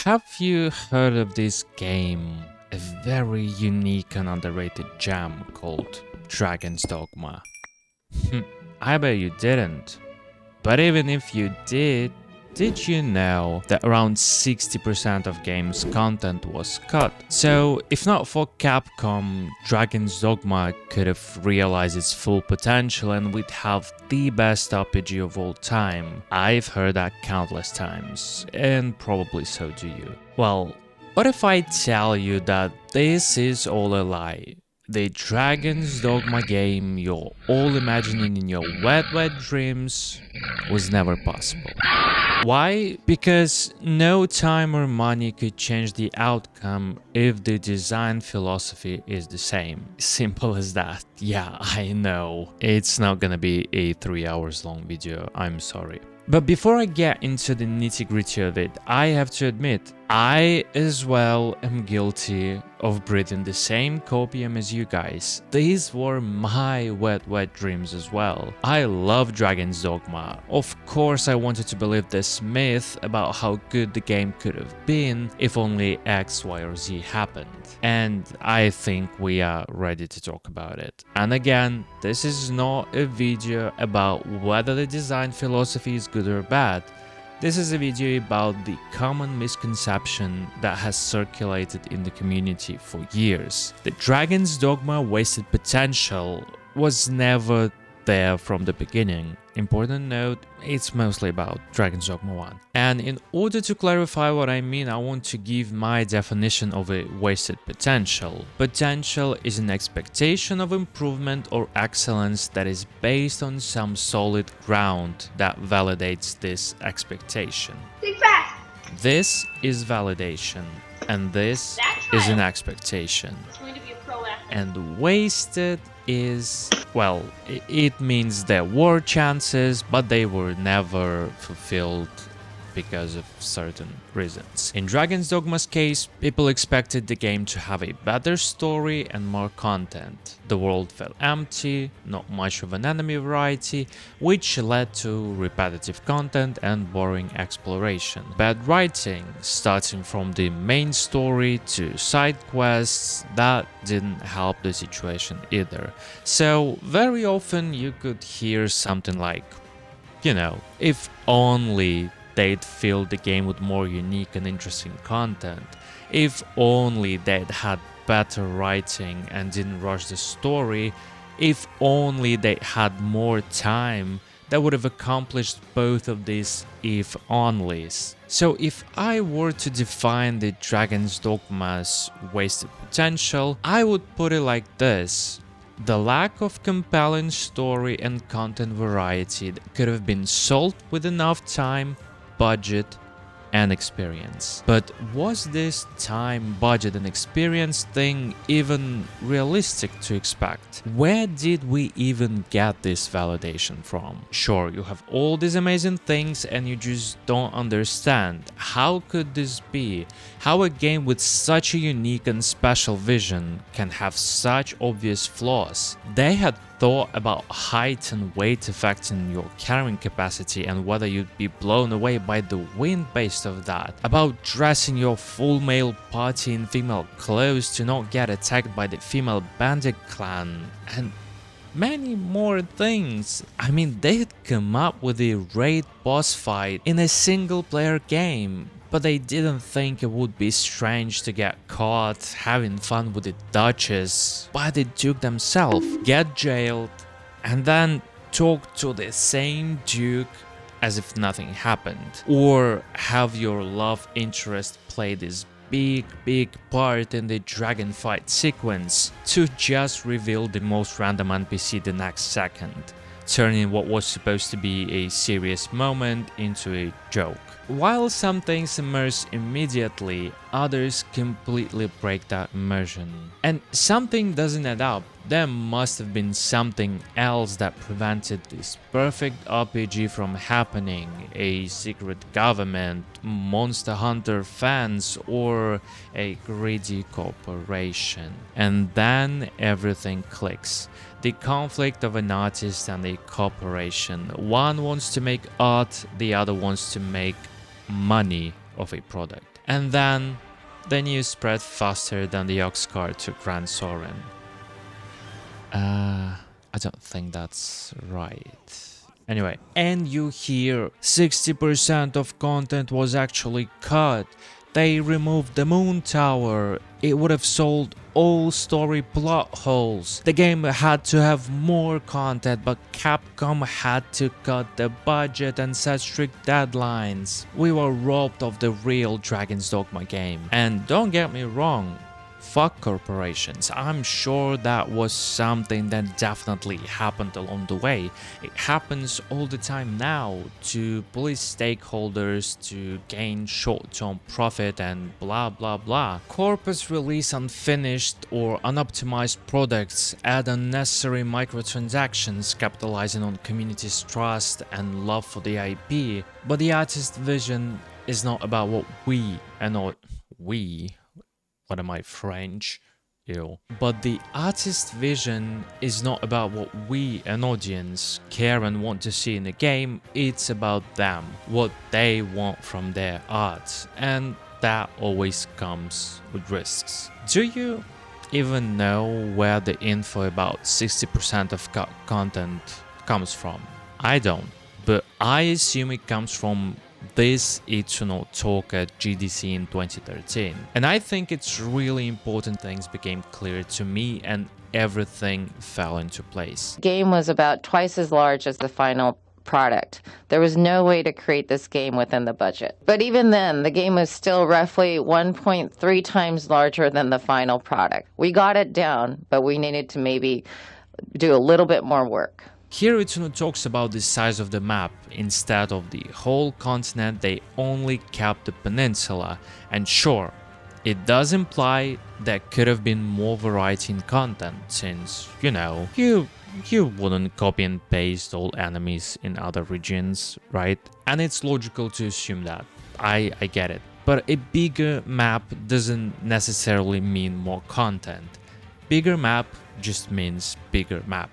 Have you heard of this game? A very unique and underrated gem called Dragon's Dogma. I bet you didn't. But even if you did you know that around 60% of games content was cut? So if not for Capcom, Dragon's Dogma could have realized its full potential and we'd have the best RPG of all time. I've heard that countless times, and probably so do you. Well, what if I tell you that this is all a lie? The Dragon's Dogma game you're all imagining in your wet dreams was never possible. Why? Because no time or money could change the outcome if the design philosophy is the same. Simple as that. Yeah, I know. It's not gonna be a 3 hours long video, I'm sorry. But before I get into the nitty-gritty of it, I have to admit, I as well am guilty of breathing the same copium as you guys. These were my wet dreams as well. I love Dragon's Dogma. Of course I wanted to believe this myth about how good the game could have been if only X, Y or Z happened. And I think we are ready to talk about it. And again, this is not a video about whether the design philosophy is good or bad. This is a video about the common misconception that has circulated in the community for years. The Dragon's Dogma wasted potential was never there from the beginning. Important note, it's mostly about Dragon's Dogma 1. And in order to clarify what I mean, I want to give my definition of a wasted potential. Potential is an expectation of improvement or excellence that is based on some solid ground that validates this expectation. This is validation, and this is an expectation. And wasted is, well, it means there were chances, but they were never fulfilled because of certain reasons. In Dragon's Dogma's case, people expected the game to have a better story and more content. The world felt empty, not much of an enemy variety, which led to repetitive content and boring exploration. Bad writing, starting from the main story to side quests, that didn't help the situation either. So very often you could hear something like, you know, if only they'd filled the game with more unique and interesting content. If only they'd had better writing and didn't rush the story. If only they had more time, that would have accomplished both of these if onlys. So if I were to define the Dragon's Dogma's wasted potential, I would put it like this. The lack of compelling story and content variety that could have been solved with enough time, budget and experience. But was this time, budget and experience thing even realistic to expect? Where did we even get this validation from? Sure, you have all these amazing things and you just don't understand. How could this be? How a game with such a unique and special vision can have such obvious flaws? They had thought about height and weight affecting your carrying capacity and whether you'd be blown away by the wind based off that, about dressing your full male party in female clothes to not get attacked by the female bandit clan, and many more things. I mean, they'd come up with a raid boss fight in a single player game, but they didn't think it would be strange to get caught having fun with the Duchess by the Duke themselves, get jailed, and then talk to the same Duke as if nothing happened. Or have your love interest play this big part in the dragon fight sequence to just reveal the most random NPC the next second, turning what was supposed to be a serious moment into a joke. While some things immerse immediately, others completely break that immersion. And something doesn't add up. There must have been something else that prevented this perfect RPG from happening. A secret government, Monster Hunter fans, or a greedy corporation. And then everything clicks. The conflict of an artist and a corporation. One wants to make art, the other wants to make money of a product. And then the news spread faster than the ox cart to Grand Soren. I don't think that's right. Anyway, and you hear 60% of content was actually cut. They removed the moon tower. It would have solved all story plot holes. The game had to have more content, but Capcom had to cut the budget and set strict deadlines. We were robbed of the real Dragon's Dogma game. And don't get me wrong, fuck corporations. I'm sure that was something that definitely happened along the way. It happens all the time now to please stakeholders to gain short-term profit and blah blah blah. Corpus release unfinished or unoptimized products, add unnecessary microtransactions, capitalizing on community's trust and love for the IP. But the artist's vision is not about what we and not we. What am I, French? Ew. But the artist's vision is not about what we, an audience, care and want to see in the game. It's about them, what they want from their art. And that always comes with risks. Do you even know where the info about 60% of content comes from? I don't, but I assume it comes from this Itsuno talk at GDC in 2013. And I think it's really important things became clear to me and everything fell into place. The game was about twice as large as the final product. There was no way to create this game within the budget. But even then, the game was still roughly 1.3 times larger than the final product. We got it down, but we needed to maybe do a little bit more work. Here Itsuno talks about the size of the map. Instead of the whole continent, they only kept the peninsula. And sure, it does imply there could have been more variety in content, since, you know, you wouldn't copy and paste all enemies in other regions, right? And it's logical to assume that. I get it. But a bigger map doesn't necessarily mean more content. Bigger map just means bigger map.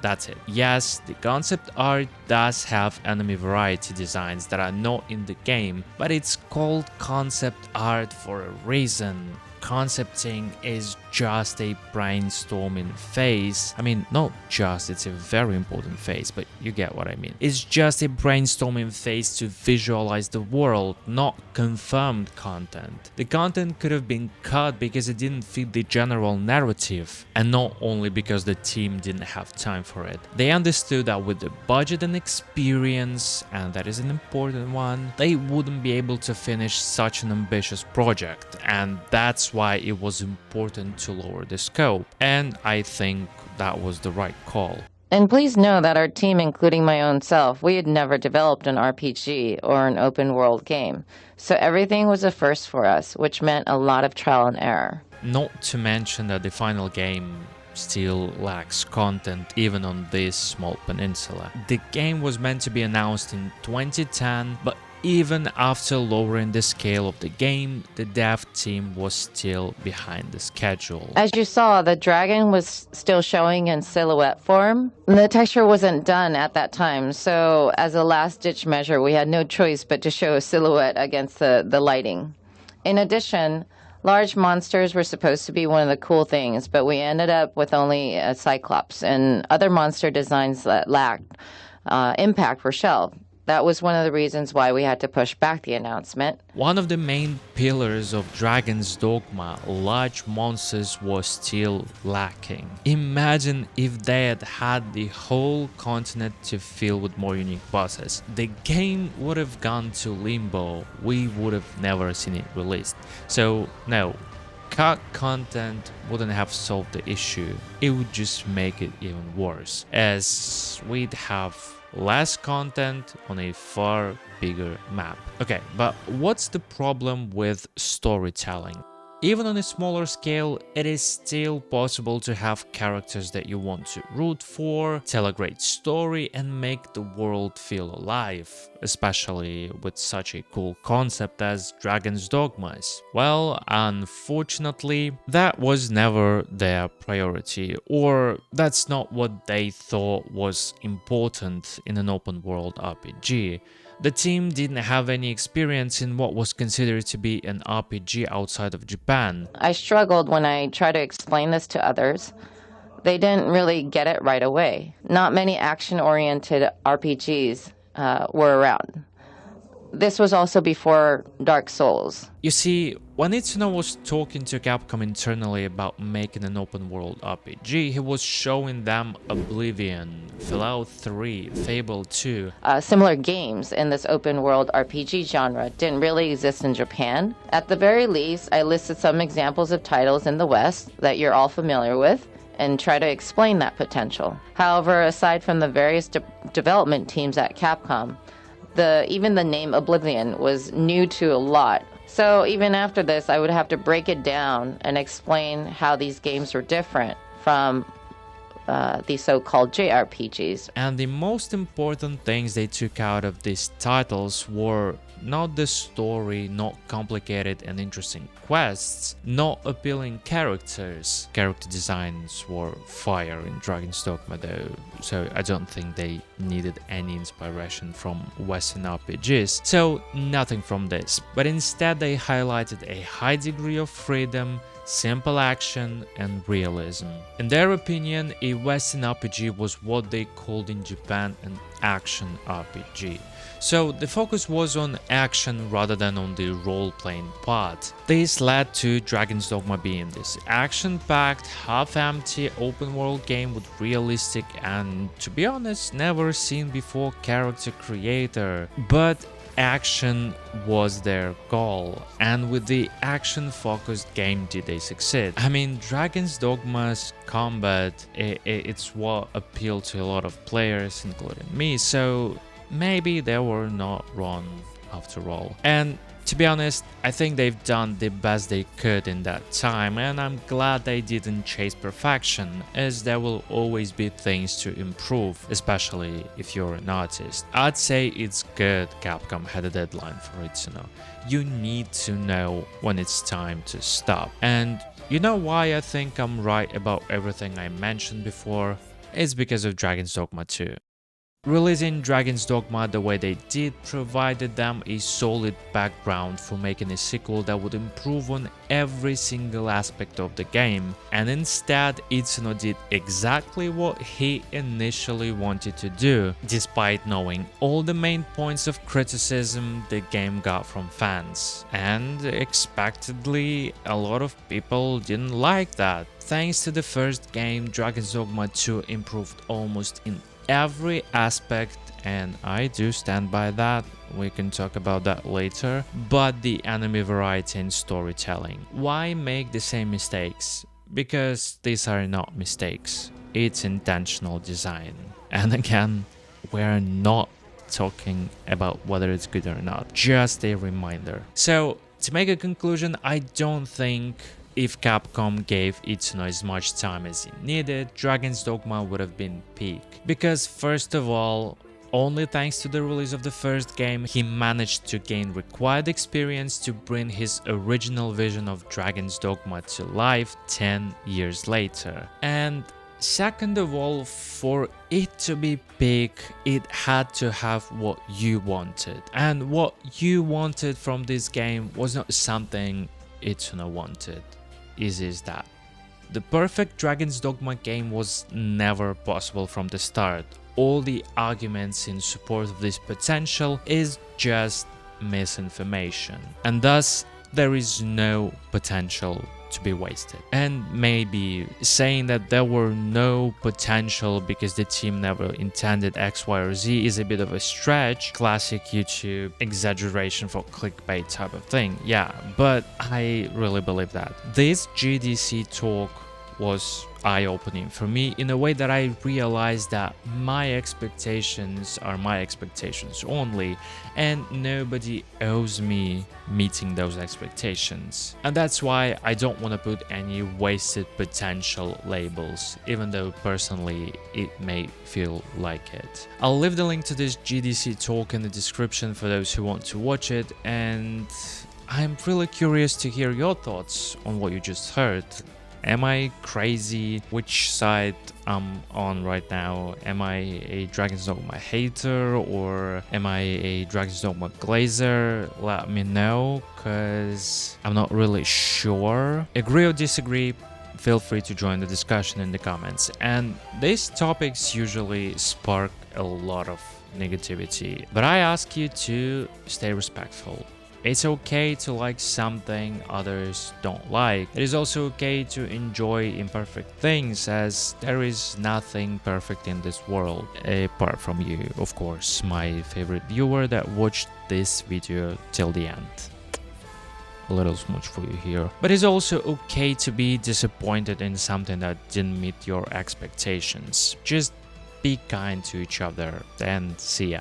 That's it. Yes, the concept art does have enemy variety designs that are not in the game, but it's called concept art for a reason. Concepting is just a brainstorming phase. I mean, not just, it's a very important phase, but you get what I mean. It's just a brainstorming phase to visualize the world, not confirmed content. The content could have been cut because it didn't fit the general narrative, and not only because the team didn't have time for it. They understood that with the budget and experience, and that is an important one, they wouldn't be able to finish such an ambitious project, and that's why it was important to lower the scope, and I think that was the right call. And please know that our team, including my own self, we had never developed an RPG or an open world game, so everything was a first for us, which meant a lot of trial and error. Not to mention that the final game still lacks content even on this small peninsula. The game was meant to be announced in 2010, but even after lowering the scale of the game, the dev team was still behind the schedule. As you saw, the dragon was still showing in silhouette form. The texture wasn't done at that time, so as a last-ditch measure, we had no choice but to show a silhouette against the lighting. In addition, large monsters were supposed to be one of the cool things, but we ended up with only a Cyclops, and other monster designs that lacked impact were shelved. That was one of the reasons why we had to push back the announcement. One of the main pillars of Dragon's Dogma, large monsters, was still lacking. Imagine if they had had the whole continent to fill with more unique bosses. The game would have gone to limbo. We would have never seen it released. So no, cut content wouldn't have solved the issue. It would just make it even worse, as we'd have less content on a far bigger map. Okay, but what's the problem with storytelling? Even on a smaller scale, it is still possible to have characters that you want to root for, tell a great story, and make the world feel alive, especially with such a cool concept as Dragon's Dogma. Well, unfortunately, that was never their priority, or that's not what they thought was important in an open world RPG. The team didn't have any experience in what was considered to be an RPG outside of Japan. I struggled when I tried to explain this to others. They didn't really get it right away. Not many action-oriented RPGs were around. This was also before Dark Souls. You see, when Itsuno was talking to Capcom internally about making an open world RPG, he was showing them Oblivion, Fallout 3, Fable 2. Similar games in this open world RPG genre didn't really exist in Japan. At the very least, I listed some examples of titles in the West that you're all familiar with and try to explain that potential. However, aside from the various development teams at Capcom, even the name Oblivion was new to a lot. So even after this, I would have to break it down and explain how these games were different from the so-called JRPGs. And the most important things they took out of these titles were not the story, not complicated and interesting quests, not appealing characters. Character designs were fire in Dragon's Dogma though, so I don't think they needed any inspiration from Western RPGs, so nothing from this. But instead they highlighted a high degree of freedom, simple action and realism. In their opinion, a Western RPG was what they called in Japan an action RPG. So the focus was on action rather than on the role-playing part. This led to Dragon's Dogma being this action-packed, half-empty open-world game with realistic and, to be honest, never seen before character creator. But action was their goal, and with the action-focused game did they succeed. I mean, Dragon's Dogma's combat, it's what appealed to a lot of players, including me, so maybe they were not wrong after all. And to be honest, I think they've done the best they could in that time, and I'm glad they didn't chase perfection, as there will always be things to improve, especially if you're an artist. I'd say it's good Capcom had a deadline for Itsuno. You need to know when it's time to stop. And you know why I think I'm right about everything I mentioned before? It's because of Dragon's Dogma 2. Releasing Dragon's Dogma the way they did provided them a solid background for making a sequel that would improve on every single aspect of the game, and instead Itsuno did exactly what he initially wanted to do, despite knowing all the main points of criticism the game got from fans. And expectedly, a lot of people didn't like that. Thanks to the first game, Dragon's Dogma 2 improved almost in every aspect, and I do stand by that. We can talk about that later. But the enemy variety and storytelling. Why make the same mistakes? Because these are not mistakes. It's intentional design. And again, we're not talking about whether it's good or not. Just a reminder. So, to make a conclusion, I don't think if Capcom gave Itsuno as much time as he needed, Dragon's Dogma would have been peak. Because first of all, only thanks to the release of the first game, he managed to gain required experience to bring his original vision of Dragon's Dogma to life 10 years later. And second of all, for it to be peak, it had to have what you wanted. And what you wanted from this game was not something Itsuno wanted. Easy as that. The perfect Dragon's Dogma game was never possible from the start. All the arguments in support of this potential is just misinformation, and thus there is no potential to be wasted. And maybe saying that there were no potential because the team never intended X, Y, or Z is a bit of a stretch. Classic YouTube exaggeration for clickbait type of thing. Yeah, but I really believe that. This GDC talk was eye-opening for me in a way that I realized that my expectations are my expectations only, and nobody owes me meeting those expectations. And that's why I don't want to put any wasted potential labels, even though personally it may feel like it. I'll leave the link to this GDC talk in the description for those who want to watch it, and I'm really curious to hear your thoughts on what you just heard. Am I crazy? Which side I'm on right now? Am I a Dragon's Dogma hater or am I a Dragon's Dogma glazer? Let me know, cause I'm not really sure. Agree or disagree? Feel free to join the discussion in the comments. And these topics usually spark a lot of negativity, but I ask you to stay respectful. It's okay to like something others don't like. It is also okay to enjoy imperfect things, as there is nothing perfect in this world, apart from you, of course, my favorite viewer that watched this video till the end. A little smooch for you here. But it's also okay to be disappointed in something that didn't meet your expectations. Just be kind to each other and see ya.